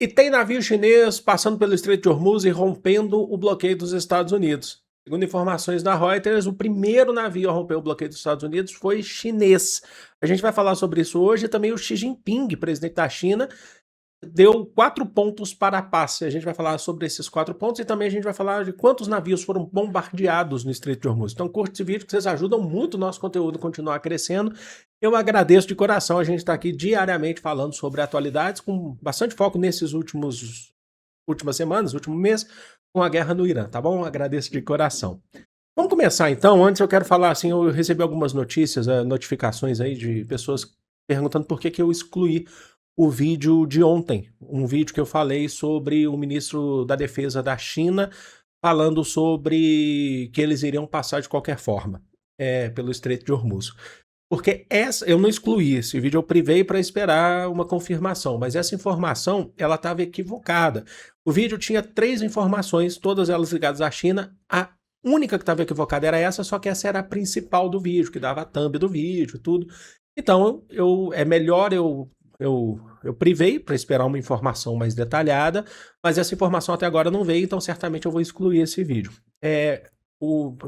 E tem navio chinês passando pelo Estreito de Hormuz e rompendo o bloqueio dos Estados Unidos. Segundo informações da Reuters, o primeiro navio a romper o bloqueio dos Estados Unidos foi chinês. A gente vai falar sobre isso hoje e também o Xi Jinping, presidente da China, deu 4 pontos para a paz. A gente vai falar sobre esses 4 pontos e também a gente vai falar de quantos navios foram bombardeados no Estreito de Hormuz. Então curte esse vídeo que vocês ajudam muito o nosso conteúdo a continuar crescendo. Eu agradeço de coração, a gente está aqui diariamente falando sobre atualidades, com bastante foco nesses últimas semanas, último mês, com a guerra no Irã, tá bom? Agradeço de coração. Vamos começar então. Antes eu quero falar assim, eu recebi algumas notícias, notificações aí de pessoas perguntando por que eu excluí o vídeo de ontem, um vídeo que eu falei sobre o ministro da Defesa da China falando sobre que eles iriam passar de qualquer forma pelo Estreito de Hormuz. Porque eu não excluí esse vídeo, eu privei para esperar uma confirmação, mas essa informação ela estava equivocada. O vídeo tinha 3 informações, todas elas ligadas à China. A única que estava equivocada era essa, só que essa era a principal do vídeo, que dava a thumb do vídeo, tudo. Então, é melhor eu privei para esperar uma informação mais detalhada, mas essa informação até agora não veio, então certamente eu vou excluir esse vídeo.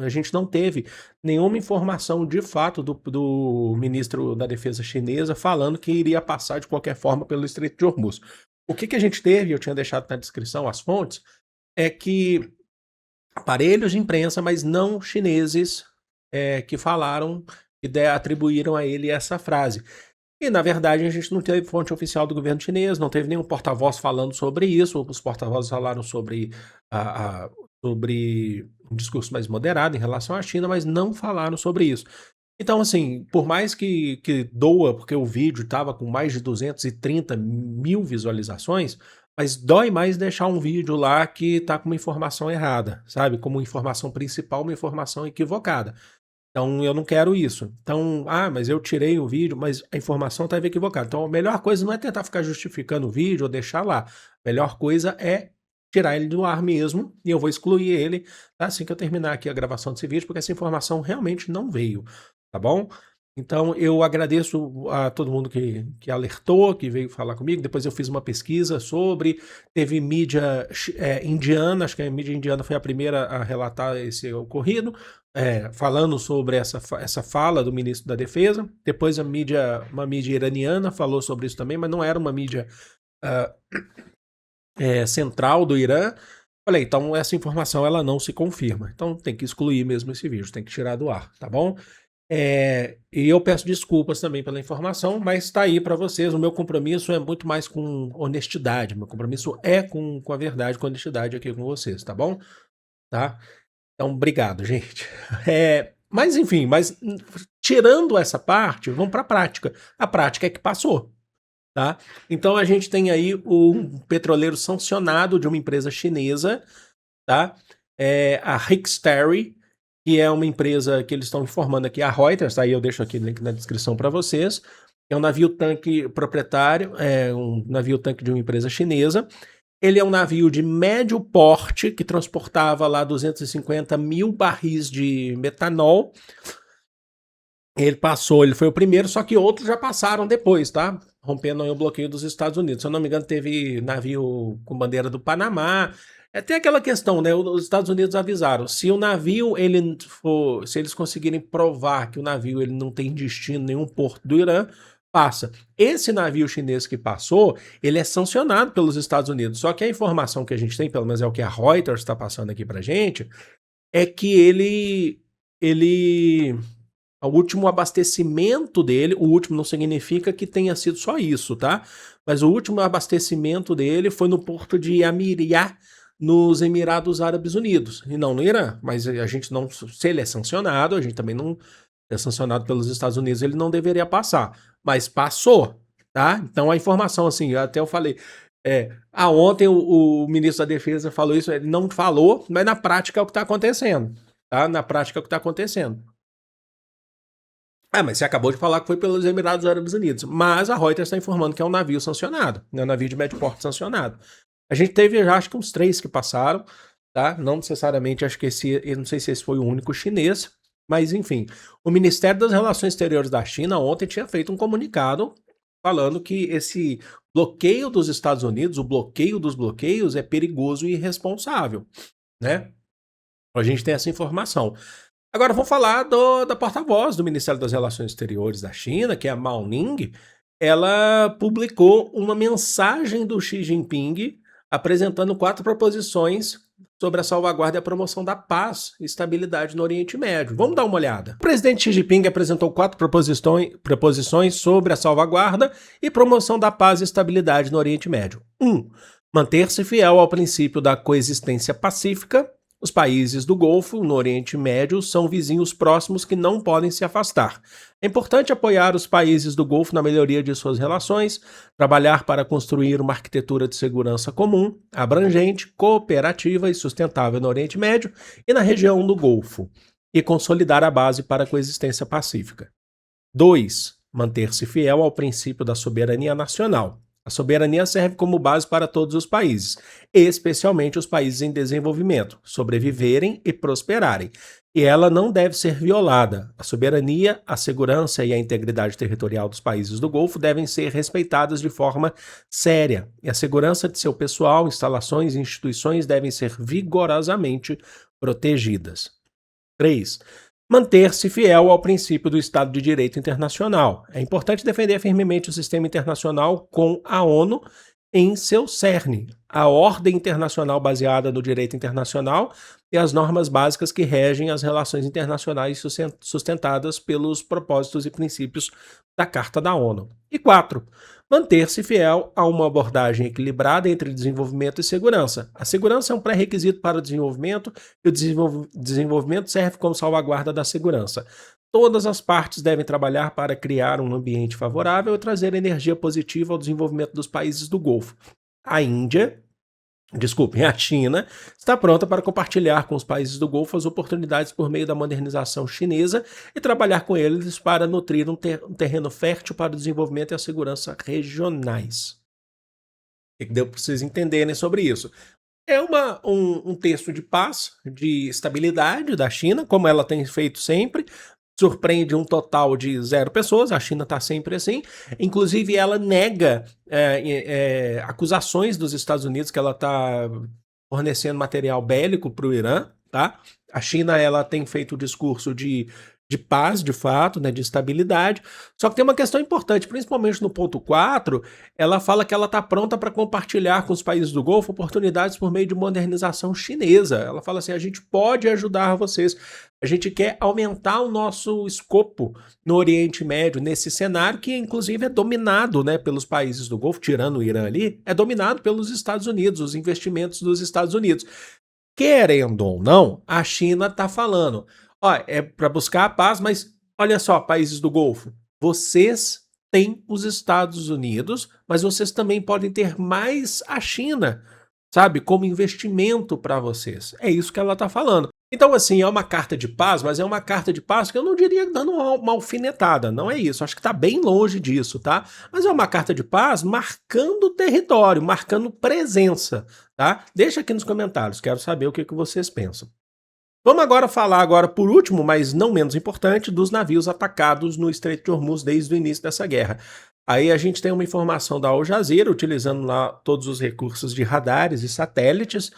A gente não teve nenhuma informação de fato do ministro da Defesa chinesa falando que iria passar de qualquer forma pelo Estreito de Hormuz. O que a gente teve, eu tinha deixado na descrição as fontes, é que aparelhos de imprensa, mas não chineses, que falaram e atribuíram a ele essa frase. E, na verdade, a gente não teve fonte oficial do governo chinês, não teve nenhum porta-voz falando sobre isso. Os porta-vozes falaram sobre um discurso mais moderado em relação à China, mas não falaram sobre isso. Então, assim, por mais que doa, porque o vídeo estava com mais de 230 mil visualizações, mas dói mais deixar um vídeo lá que está com uma informação errada, sabe? Como informação principal, uma informação equivocada. Então, eu não quero isso. Então, mas eu tirei o vídeo, mas a informação estava equivocada. Então, a melhor coisa não é tentar ficar justificando o vídeo ou deixar lá. A melhor coisa é tirar ele do ar mesmo, e eu vou excluir ele assim que eu terminar aqui a gravação desse vídeo, porque essa informação realmente não veio, tá bom? Então, eu agradeço a todo mundo que alertou, que veio falar comigo. Depois eu fiz uma pesquisa sobre, teve mídia indiana, acho que a mídia indiana foi a primeira a relatar esse ocorrido, falando sobre essa fala do ministro da Defesa. Depois uma mídia iraniana falou sobre isso também, mas não era uma mídia central do Irã. Falei, então essa informação ela não se confirma. Então tem que excluir mesmo esse vídeo, tem que tirar do ar, tá bom? E eu peço desculpas também pela informação, mas está aí para vocês. O meu compromisso é muito mais com honestidade. Meu compromisso é com a verdade, com a honestidade aqui com vocês, tá bom? Tá? Então, obrigado, gente. Mas enfim, tirando essa parte, vamos para a prática. A prática é que passou. Tá? Então a gente tem aí um petroleiro sancionado de uma empresa chinesa, tá? A Hexterry, que é uma empresa que eles estão informando aqui, a Reuters, tá? Aí eu deixo aqui o link na descrição para vocês. É um navio-tanque proprietário, um navio-tanque de uma empresa chinesa. Ele é um navio de médio porte que transportava lá 250 mil barris de metanol. Ele foi o primeiro, só que outros já passaram depois, tá? Rompendo aí o bloqueio dos Estados Unidos. Se eu não me engano, teve navio com bandeira do Panamá. Tem aquela questão, né? Os Estados Unidos avisaram, se o navio, se eles conseguirem provar que o navio ele não tem destino em nenhum porto do Irã, passa. Esse navio chinês que passou, ele é sancionado pelos Estados Unidos. Só que a informação que a gente tem, pelo menos é o que a Reuters está passando aqui pra gente, é que o último abastecimento dele, o último não significa que tenha sido só isso, tá? Mas o último abastecimento dele foi no porto de Amiriá, nos Emirados Árabes Unidos, e não no Irã. Mas a gente não, se ele é sancionado, a gente também não é sancionado pelos Estados Unidos, ele não deveria passar. Mas passou, tá? Então a informação, assim, até eu falei, ontem o ministro da Defesa falou isso, ele não falou, mas na prática é o que está acontecendo, tá? Na prática é o que está acontecendo. Mas você acabou de falar que foi pelos Emirados Árabes Unidos. Mas a Reuters está informando que é um navio sancionado, né? Um navio de médio porte sancionado. A gente teve, já acho que uns 3 que passaram, tá? Não necessariamente, acho que eu não sei se esse foi o único chinês, mas enfim. O Ministério das Relações Exteriores da China ontem tinha feito um comunicado falando que esse bloqueio dos Estados Unidos, o bloqueio dos bloqueios, é perigoso e irresponsável, né? A gente tem essa informação. Agora vamos falar da porta-voz do Ministério das Relações Exteriores da China, que é a Mao Ning. Ela publicou uma mensagem do Xi Jinping apresentando 4 proposições sobre a salvaguarda e a promoção da paz e estabilidade no Oriente Médio. Vamos dar uma olhada. O presidente Xi Jinping apresentou 4 proposições sobre a salvaguarda e promoção da paz e estabilidade no Oriente Médio. 1. Manter-se fiel ao princípio da coexistência pacífica. Os países do Golfo, no Oriente Médio, são vizinhos próximos que não podem se afastar. É importante apoiar os países do Golfo na melhoria de suas relações, trabalhar para construir uma arquitetura de segurança comum, abrangente, cooperativa e sustentável no Oriente Médio e na região do Golfo, e consolidar a base para a coexistência pacífica. 2. Manter-se fiel ao princípio da soberania nacional. A soberania serve como base para todos os países, especialmente os países em desenvolvimento, sobreviverem e prosperarem. E ela não deve ser violada. A soberania, a segurança e a integridade territorial dos países do Golfo devem ser respeitadas de forma séria. E a segurança de seu pessoal, instalações e instituições devem ser vigorosamente protegidas. 3. Manter-se fiel ao princípio do Estado de Direito internacional. É importante defender firmemente o sistema internacional com a ONU em seu cerne, a ordem internacional baseada no direito internacional e as normas básicas que regem as relações internacionais sustentadas pelos propósitos e princípios da Carta da ONU. E 4. Manter-se fiel a uma abordagem equilibrada entre desenvolvimento e segurança. A segurança é um pré-requisito para o desenvolvimento e o desenvolvimento serve como salvaguarda da segurança. Todas as partes devem trabalhar para criar um ambiente favorável e trazer energia positiva ao desenvolvimento dos países do Golfo. A China está pronta para compartilhar com os países do Golfo as oportunidades por meio da modernização chinesa e trabalhar com eles para nutrir um terreno fértil para o desenvolvimento e a segurança regionais. O que deu para vocês entenderem sobre isso? É um texto de paz, de estabilidade da China, como ela tem feito sempre. Surpreende um total de 0 pessoas, a China está sempre assim. Inclusive, ela nega acusações dos Estados Unidos que ela está fornecendo material bélico para o Irã. Tá? A China ela tem feito o discurso de paz, de fato, né, de estabilidade. Só que tem uma questão importante, principalmente no ponto 4, ela fala que ela está pronta para compartilhar com os países do Golfo oportunidades por meio de modernização chinesa. Ela fala assim, a gente pode ajudar vocês. A gente quer aumentar o nosso escopo no Oriente Médio, nesse cenário que, inclusive, é dominado, né, pelos países do Golfo, tirando o Irã ali, é dominado pelos Estados Unidos, os investimentos dos Estados Unidos. Querendo ou não, a China está falando, ó, é para buscar a paz, mas olha só, países do Golfo, vocês têm os Estados Unidos, mas vocês também podem ter mais a China, sabe, como investimento para vocês. É isso que ela está falando. Então, assim, é uma carta de paz, mas é uma carta de paz que eu não diria dando uma alfinetada, não é isso. Acho que está bem longe disso, tá? Mas é uma carta de paz marcando território, marcando presença, tá? Deixa aqui nos comentários, quero saber o que vocês pensam. Vamos agora falar, por último, mas não menos importante, dos navios atacados no Estreito de Hormuz desde o início dessa guerra. Aí a gente tem uma informação da Al Jazeera, utilizando lá todos os recursos de radares e satélites,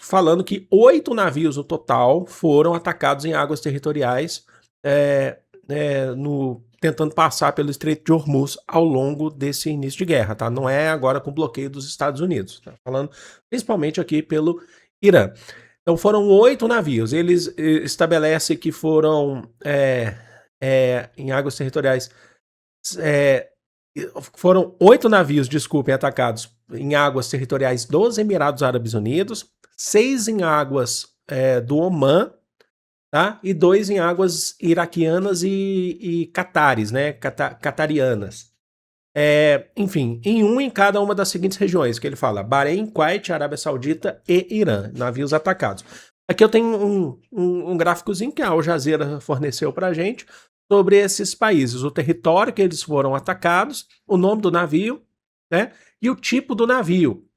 falando que 8 navios no total foram atacados em águas territoriais, tentando passar pelo Estreito de Hormuz ao longo desse início de guerra, tá? Não é agora com o bloqueio dos Estados Unidos, tá? Falando principalmente aqui pelo Irã. Então foram 8 navios, eles estabelecem que foram em águas territoriais, foram 8 navios, atacados em águas territoriais dos Emirados Árabes Unidos, 6 em águas do Omã, tá? E 2 em águas iraquianas e catares, né? Catarianas. Enfim, em cada uma das seguintes regiões, que ele fala: Bahrein, Kuwait, Arábia Saudita e Irã, navios atacados. Aqui eu tenho um gráficozinho que a Al Jazeera forneceu pra gente sobre esses países, o território que eles foram atacados, o nome do navio, né, e o tipo do navio,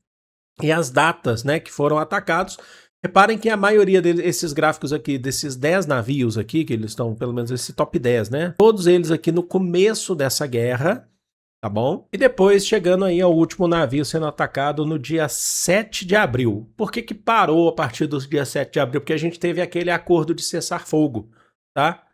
e as datas, né, que foram atacados. Reparem que a maioria desses gráficos aqui, desses 10 navios aqui, que eles estão, pelo menos esse top 10, né, todos eles aqui no começo dessa guerra, tá bom? E depois chegando aí ao último navio sendo atacado no dia 7 de abril. Por que que parou a partir do dia 7 de abril? Porque a gente teve aquele acordo de cessar-fogo, tá?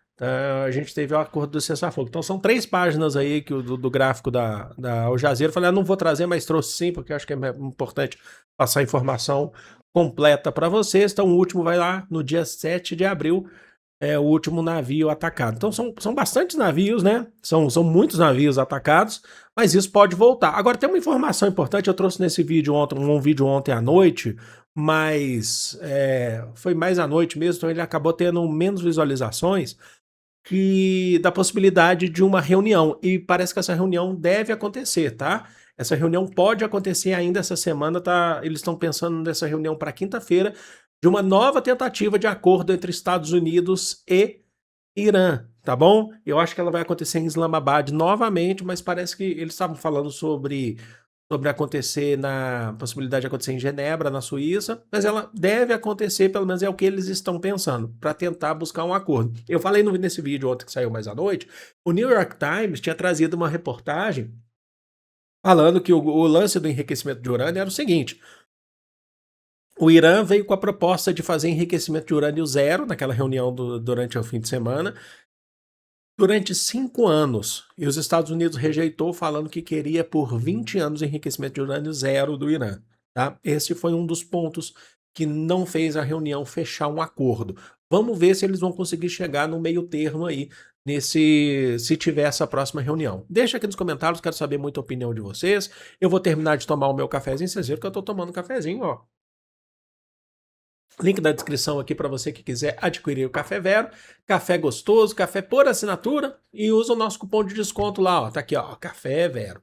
A gente teve o acordo do cessar-fogo. Então são 3 páginas aí que do gráfico da Al Jazeera. Eu falei, não vou trazer, mas trouxe sim, porque eu acho que é importante passar a informação completa para vocês. Então o último vai lá no dia 7 de abril, é o último navio atacado. Então são bastantes navios, né? São muitos navios atacados, mas isso pode voltar. Agora tem uma informação importante, eu trouxe nesse vídeo ontem, um vídeo ontem à noite, mas foi mais à noite mesmo, então ele acabou tendo menos visualizações, que da possibilidade de uma reunião, e parece que essa reunião deve acontecer, tá? Essa reunião pode acontecer ainda essa semana, tá? Eles estão pensando nessa reunião para quinta-feira, de uma nova tentativa de acordo entre Estados Unidos e Irã, tá bom? Eu acho que ela vai acontecer em Islamabad novamente, mas parece que eles estavam falando sobre acontecer na possibilidade de acontecer em Genebra, na Suíça, mas ela deve acontecer, pelo menos é o que eles estão pensando, para tentar buscar um acordo. Eu falei nesse vídeo ontem que saiu mais à noite, o New York Times tinha trazido uma reportagem falando que o lance do enriquecimento de urânio era o seguinte: o Irã veio com a proposta de fazer enriquecimento de urânio zero naquela reunião durante o fim de semana, durante 5 anos, e os Estados Unidos rejeitou, falando que queria por 20 anos enriquecimento de urânio zero do Irã. Tá? Esse foi um dos pontos que não fez a reunião fechar um acordo. Vamos ver se eles vão conseguir chegar no meio termo aí, se tiver essa próxima reunião. Deixa aqui nos comentários, quero saber muito a opinião de vocês. Eu vou terminar de tomar o meu cafezinho, vocês viram que eu estou tomando um cafezinho, ó. Link da descrição aqui para você que quiser adquirir o Café Vero. Café gostoso, café por assinatura. E usa o nosso cupom de desconto lá, ó. Tá aqui, ó. Café Vero.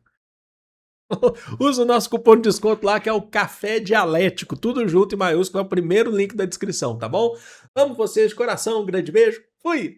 Usa o nosso cupom de desconto lá, que é o Café Dialético. Tudo junto em maiúsculo. É o primeiro link da descrição, tá bom? Amo vocês de coração. Um grande beijo. Fui!